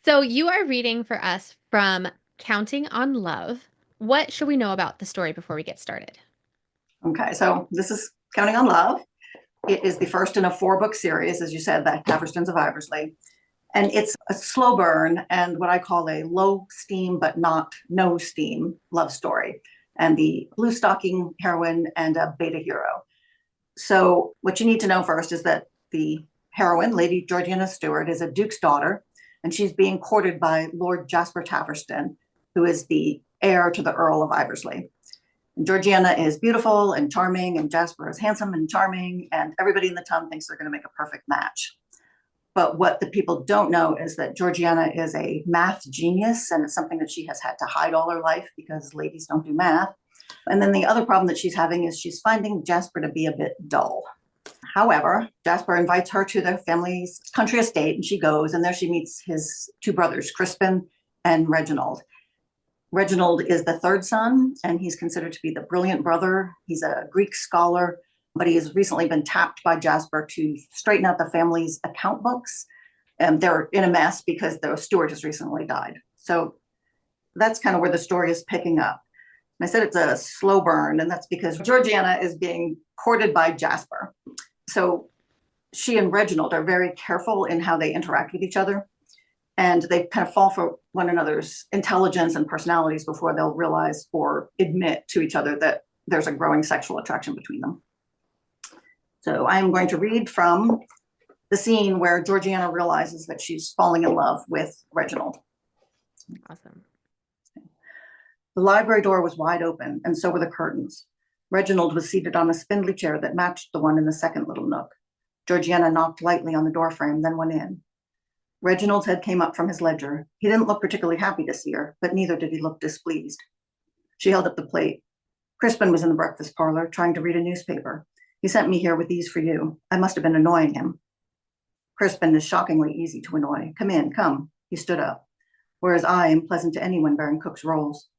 So you are reading for us from Counting on Love. What should we know about the story before we get started? Okay, so this is Counting on Love. It is the first in a four-book series, as you said, the Taverstons of Iversley. And it's a slow burn and what I call a low steam but not no steam love story. And the blue stocking heroine and a beta hero. So what you need to know first is that the heroine, Lady Georgiana Stewart, is a duke's daughter, and she's being courted by Lord Jasper Taverston, who is the heir to the Earl of Iversley. And Georgiana is beautiful and charming, and Jasper is handsome and charming, and everybody in the town thinks they're going to make a perfect match. But what the people don't know is that Georgiana is a math genius, and it's something that she has had to hide all her life because ladies don't do math. And then the other problem that she's having is she's finding Jasper to be a bit dull. However, Jasper invites her to their family's country estate, and she goes, and there she meets his two brothers, Crispin and Reginald. Reginald is the third son, and he's considered to be the brilliant brother. He's a Greek scholar, but he has recently been tapped by Jasper to straighten out the family's account books. And they're in a mess because the steward has recently died. So that's kind of where the story is picking up. And I said it's a slow burn, and that's because Georgiana is being courted by Jasper. So she and Reginald are very careful in how they interact with each other. And they kind of fall for one another's intelligence and personalities before they'll realize or admit to each other that there's a growing sexual attraction between them. So I'm going to read from the scene where Georgiana realizes that she's falling in love with Reginald. Awesome. The library door was wide open, and so were the curtains. Reginald was seated on a spindly chair that matched the one in the second little nook. Georgiana knocked lightly on the doorframe, then went in. Reginald's head came up from his ledger. He didn't look particularly happy to see her, but neither did he look displeased. She held up the plate. Crispin was in the breakfast parlor, trying to read a newspaper. He sent me here with these for you. I must have been annoying him. Crispin is shockingly easy to annoy. Come in, come. He stood up. Whereas I am pleasant to anyone bearing cook's roles.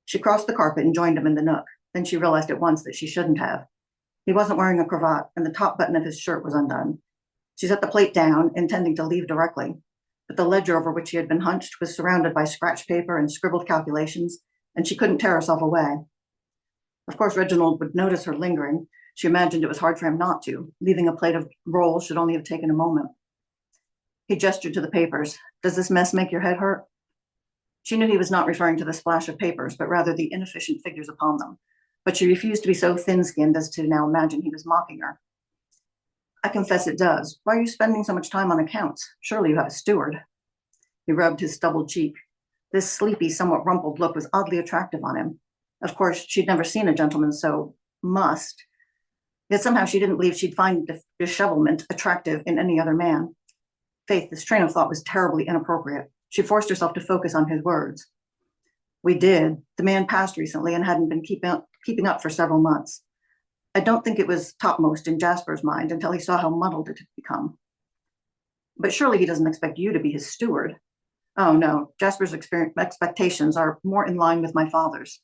She crossed the carpet and joined him in the nook. Then she realized at once that she shouldn't have. He wasn't wearing a cravat, and the top button of his shirt was undone. She set the plate down, intending to leave directly, but the ledger over which she had been hunched was surrounded by scratched paper and scribbled calculations, and she couldn't tear herself away. Of course, Reginald would notice her lingering. She imagined it was hard for him not to. Leaving a plate of rolls should only have taken a moment. He gestured to the papers. Does this mess make your head hurt? She knew he was not referring to the splash of papers, but rather the inefficient figures upon them. But she refused to be so thin-skinned as to now imagine he was mocking her. I confess it does. Why are you spending so much time on accounts? Surely you have a steward. He rubbed his stubbled cheek. This sleepy, somewhat rumpled look was oddly attractive on him. Of course, she'd never seen a gentleman so must. Yet somehow she didn't believe she'd find dishevelment attractive in any other man. Faith, this train of thought was terribly inappropriate. She forced herself to focus on his words. We did. The man passed recently and hadn't been keeping up for several months. I don't think it was topmost in Jasper's mind until he saw how muddled it had become. But surely he doesn't expect you to be his steward. Oh no, Jasper's expectations are more in line with my father's.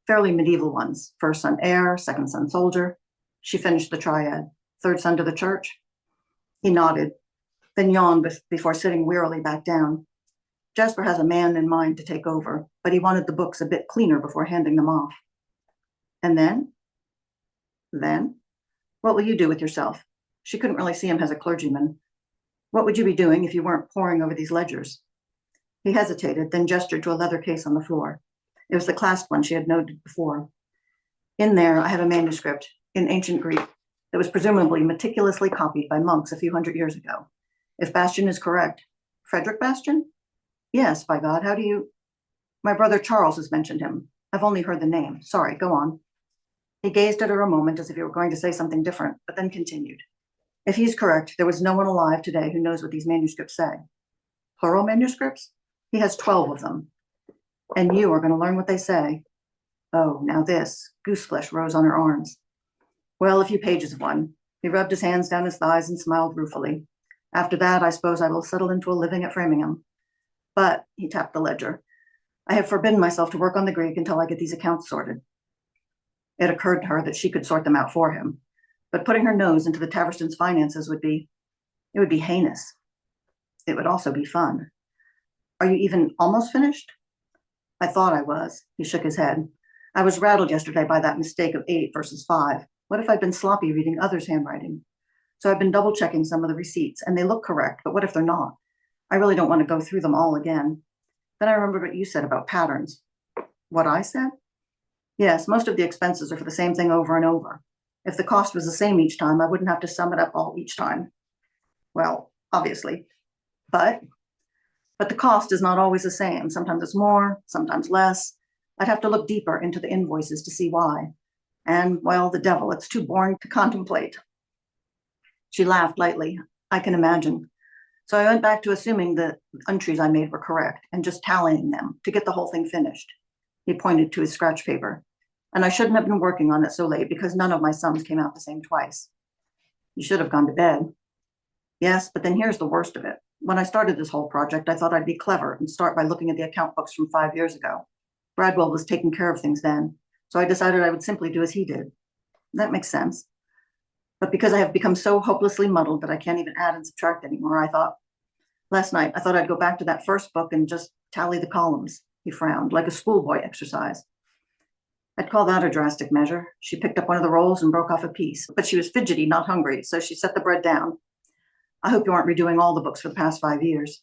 Fairly medieval ones. First son heir, second son soldier. She finished the triad. Third son to the church. He nodded, then yawned before sitting wearily back down. Jasper has a man in mind to take over, but he wanted the books a bit cleaner before handing them off. And then? Then? What will you do with yourself? She couldn't really see him as a clergyman. What would you be doing if you weren't poring over these ledgers? He hesitated, then gestured to a leather case on the floor. It was the clasped one she had noted before. In there, I have a manuscript in ancient Greek that was presumably meticulously copied by monks a few hundred years ago. If Bastian is correct, Frederick Bastian? Yes, by God, how do you... My brother Charles has mentioned him. I've only heard the name. Sorry, go on. He gazed at her a moment as if he were going to say something different, but then continued. If he's correct, there was no one alive today who knows what these manuscripts say. Plural manuscripts? He has 12 of them. And you are going to learn what they say. Oh, now this. Gooseflesh rose on her arms. Well, a few pages of one. He rubbed his hands down his thighs and smiled ruefully. After that, I suppose I will settle into a living at Framingham. But, he tapped the ledger, I have forbidden myself to work on the Greek until I get these accounts sorted. It occurred to her that she could sort them out for him, but putting her nose into the Taverstons' finances would be heinous. It would also be fun. Are you even almost finished? I thought I was. He shook his head. I was rattled yesterday by that mistake of 8 versus 5. What if I'd been sloppy reading others' handwriting? So I've been double checking some of the receipts, and they look correct, but what if they're not? I really don't want to go through them all again. Then I remembered what you said about patterns. What I said? Yes, most of the expenses are for the same thing over and over. If the cost was the same each time, I wouldn't have to sum it up all each time. Well, obviously. But the cost is not always the same. Sometimes it's more, sometimes less. I'd have to look deeper into the invoices to see why. And, well, the devil, it's too boring to contemplate. She laughed lightly. I can imagine. So I went back to assuming the entries I made were correct and just tallying them to get the whole thing finished. He pointed to his scratch paper. And I shouldn't have been working on it so late because none of my sums came out the same twice. You should have gone to bed. Yes, but then here's the worst of it. When I started this whole project, I thought I'd be clever and start by looking at the account books from 5 years ago. Bradwell was taking care of things then, so I decided I would simply do as he did. That makes sense. But because I have become so hopelessly muddled that I can't even add and subtract anymore, last night, I thought I'd go back to that first book and just tally the columns. He frowned, like a schoolboy exercise. I'd call that a drastic measure. She picked up one of the rolls and broke off a piece, but she was fidgety, not hungry, so she set the bread down. I hope you aren't redoing all the books for the past 5 years.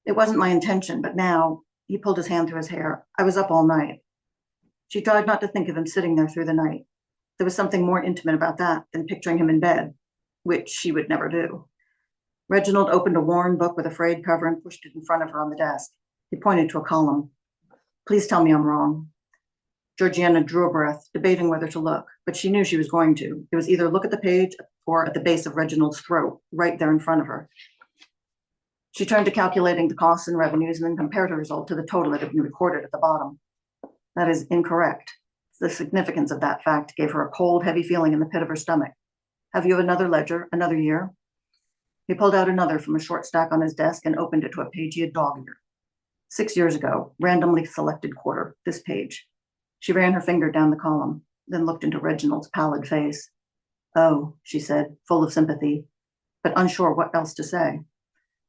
It wasn't my intention, but now, he pulled his hand through his hair. I was up all night. She tried not to think of him sitting there through the night. There was something more intimate about that than picturing him in bed, which she would never do. Reginald opened a worn book with a frayed cover and pushed it in front of her on the desk. He pointed to a column. Please tell me I'm wrong. Georgiana drew a breath, debating whether to look, but she knew she was going to. It was either look at the page or at the base of Reginald's throat, right there in front of her. She turned to calculating the costs and revenues and then compared her result to the total that had been recorded at the bottom. That is incorrect. The significance of that fact gave her a cold, heavy feeling in the pit of her stomach. Have you another ledger, another year? He pulled out another from a short stack on his desk and opened it to a page he had dog-eared. 6 years ago, randomly selected quarter, this page. She ran her finger down the column, then looked into Reginald's pallid face. Oh, she said, full of sympathy, but unsure what else to say.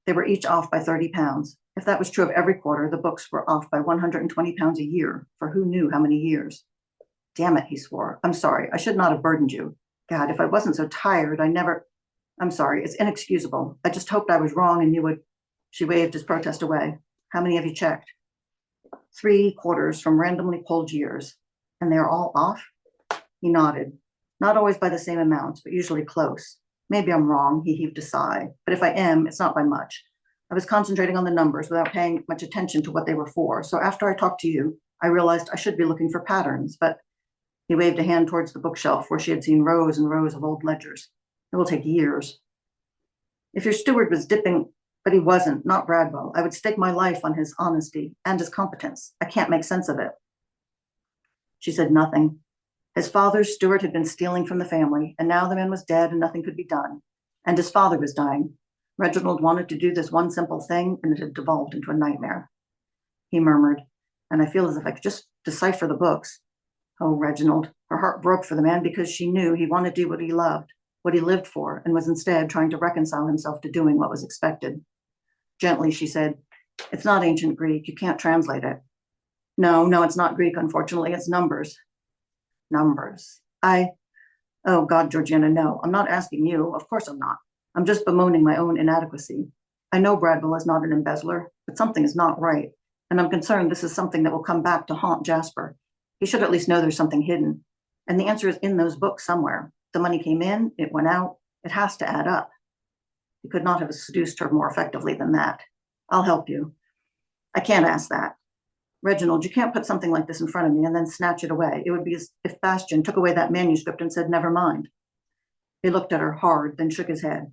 They were each off by 30 pounds. If that was true of every quarter, the books were off by 120 pounds a year, for who knew how many years. Damn it, he swore. I'm sorry. I should not have burdened you. God, if I wasn't so tired, I'm sorry. It's inexcusable. I just hoped I was wrong and you would. She waved his protest away. How many have you checked? 3 quarters from randomly pulled years. And they're all off? He nodded. Not always by the same amounts, but usually close. Maybe I'm wrong, he heaved a sigh. But if I am, it's not by much. I was concentrating on the numbers without paying much attention to what they were for. So after I talked to you, I realized I should be looking for patterns, but he waved a hand towards the bookshelf where she had seen rows and rows of old ledgers. It will take years. If your steward was dipping, but he wasn't, not Bradwell, I would stake my life on his honesty and his competence. I can't make sense of it. She said nothing. His father's steward had been stealing from the family, and now the man was dead and nothing could be done. And his father was dying. Reginald wanted to do this one simple thing, and it had devolved into a nightmare. He murmured, and I feel as if I could just decipher the books. Oh, Reginald, her heart broke for the man because she knew he wanted to do what he loved, what he lived for, and was instead trying to reconcile himself to doing what was expected. Gently, she said, it's not ancient Greek. You can't translate it. No, it's not Greek, unfortunately. It's numbers. Numbers. Oh, God, Georgiana, no. I'm not asking you. Of course I'm not. I'm just bemoaning my own inadequacy. I know Bradwell is not an embezzler, but something is not right. And I'm concerned this is something that will come back to haunt Jasper. He should at least know there's something hidden. And the answer is in those books somewhere. The money came in, it went out. It has to add up. He could not have seduced her more effectively than that. I'll help you. I can't ask that. Reginald, you can't put something like this in front of me and then snatch it away. It would be as if Bastian took away that manuscript and said, never mind. He looked at her hard, then shook his head.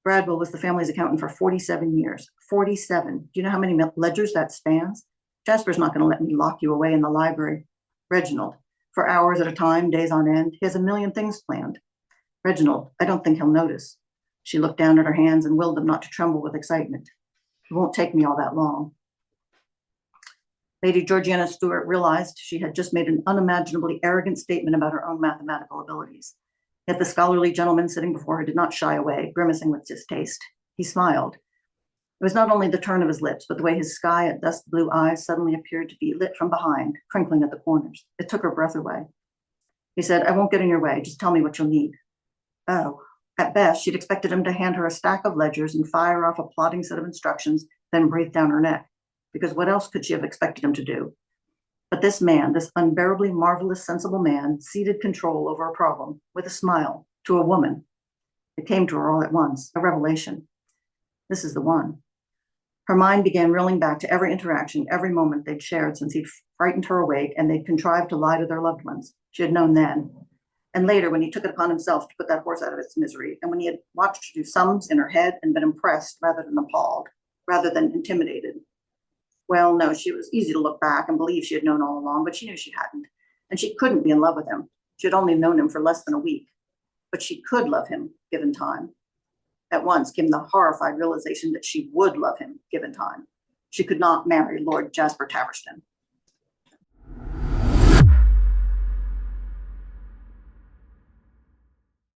Bradwell was the family's accountant for 47 years. 47. Do you know how many ledgers that spans? Jasper's not going to let me lock you away in the library. Reginald, for hours at a time, days on end, he has a million things planned. Reginald, I don't think he'll notice. She looked down at her hands and willed them not to tremble with excitement. It won't take me all that long. Lady Georgiana Stewart realized she had just made an unimaginably arrogant statement about her own mathematical abilities. Yet the scholarly gentleman sitting before her did not shy away, grimacing with distaste. He smiled. It was not only the turn of his lips, but the way his sky at dust blue eyes suddenly appeared to be lit from behind, crinkling at the corners. It took her breath away. He said, "I won't get in your way. Just tell me what you'll need." Oh, at best, she'd expected him to hand her a stack of ledgers and fire off a plodding set of instructions, then breathe down her neck. Because what else could she have expected him to do? But this man, this unbearably marvelous, sensible man, ceded control over a problem with a smile to a woman. It came to her all at once, a revelation. This is the one. Her mind began reeling back to every interaction, every moment they'd shared since he'd frightened her awake and they'd contrived to lie to their loved ones. She had known then. And later, when he took it upon himself to put that horse out of its misery, and when he had watched her do sums in her head and been impressed rather than appalled, rather than intimidated. Well, no, she was easy to look back and believe she had known all along, but she knew she hadn't. And she couldn't be in love with him. She had only known him for less than a week. But she could love him, given time. At once came the horrified realization that she would love him, given time. She could not marry Lord Jasper Taverston.